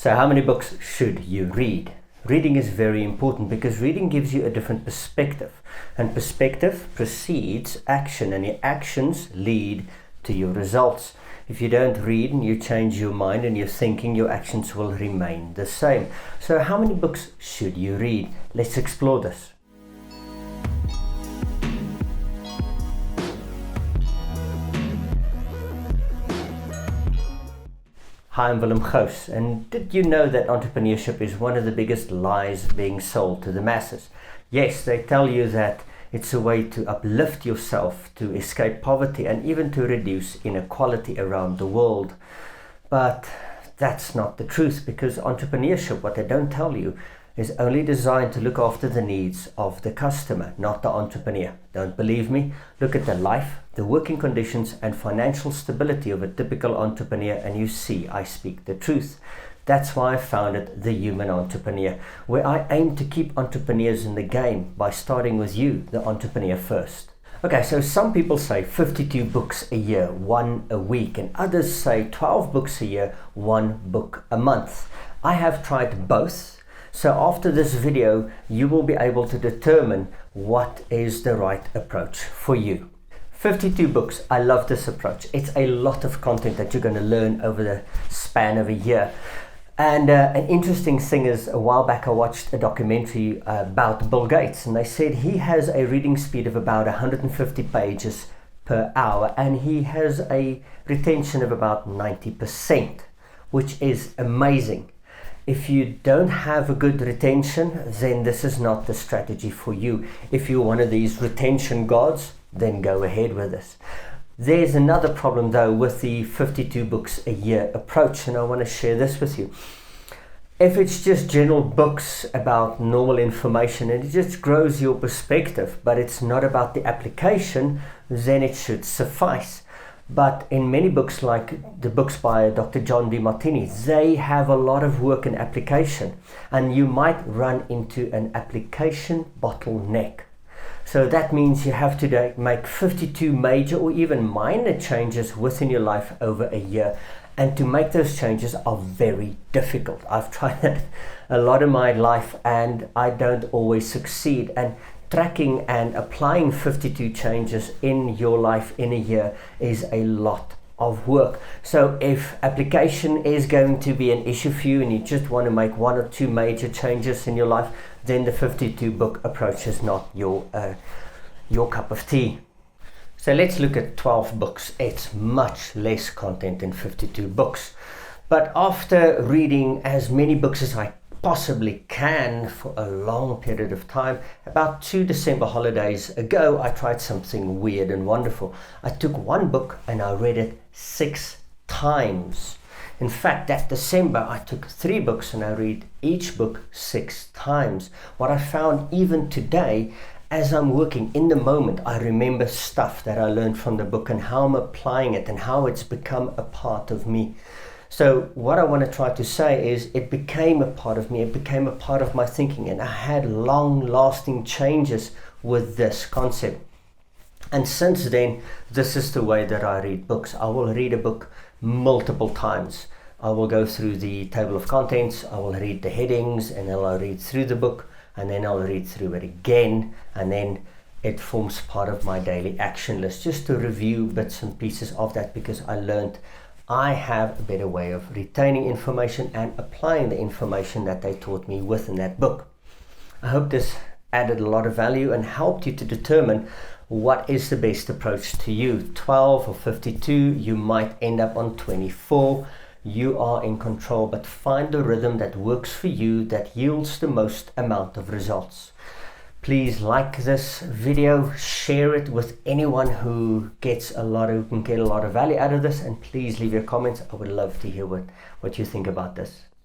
So how many books should you read? Reading is very important because reading gives you a different perspective, and perspective precedes action, and your actions lead to your results. If you don't read and you change your mind and your thinking, your actions will remain the same. So how many books should you read? Let's explore this. Hi, I'm Willem Gous, and did you know that entrepreneurship is one of the biggest lies being sold to the masses? Yes, they tell you that it's a way to uplift yourself, to escape poverty, and even to reduce inequality around the world. But that's not the truth, because entrepreneurship, what they don't tell you, is only designed to look after the needs of the customer, not the entrepreneur. Don't believe me? Look at the life, the working conditions and financial stability of a typical entrepreneur, and you see I speak the truth. That's why I founded The Human Entrepreneur, where I aim to keep entrepreneurs in the game by starting with you, the entrepreneur, first. Okay, so some people say 52 books a year, 1 a week, and others say 12 books a year, 1 book a month. I have tried both. So after this video, you will be able to determine what is the right approach for you. 52 books, I love this approach. It's a lot of content that you're going to learn over the span of a year. And an interesting thing is, a while back I watched a documentary about Bill Gates, and they said he has a reading speed of about 150 pages per hour, and he has a retention of about 90%, which is amazing. If you don't have a good retention, then this is not the strategy for you. If you're one of these retention gods, then go ahead with this. There's another problem though with the 52 books a year approach, and I want to share this with you. If it's just general books about normal information and it just grows your perspective, but it's not about the application, then it should suffice. But in many books, like the books by Dr. John Demartini, they have a lot of work and application, and you might run into an application bottleneck. So that means you have to make 52 major or even minor changes within your life over a year, and to make those changes are very difficult. I've tried that a lot in my life and I don't always succeed, and tracking and applying 52 changes in your life in a year is a lot of work. So if application is going to be an issue for you and you just want to make 1 or 2 major changes in your life, then the 52 book approach is not your cup of tea. So let's look at 12 books. It's much less content than 52 books. But after reading as many books as I possibly can for a long period of time, about 2 December holidays ago, I tried something weird and wonderful. I took one book and I read it 6 times. In fact, that December I took 3 books and I read each book 6 times. What I found even today, as I'm working in the moment, I remember stuff that I learned from the book and how I'm applying it and how it's become a part of me. So what I want to try to say is it became a part of me, it became a part of my thinking, and I had long-lasting changes with this concept. And since then, this is the way that I read books. I will read a book multiple times. I will go through the table of contents, I will read the headings, and then I'll read through the book, and then I'll read through it again, and then it forms part of my daily action list, just to review bits and pieces of that, because I learned I have a better way of retaining information and applying the information that they taught me within that book. I hope this added a lot of value and helped you to determine what is the best approach to you. 12 or 52, you might end up on 24. You are in control, but find the rhythm that works for you, that yields the most amount of results. Please like this video, share it with anyone who can get a lot of value out of this, and please leave your comments. I would love to hear what you think about this.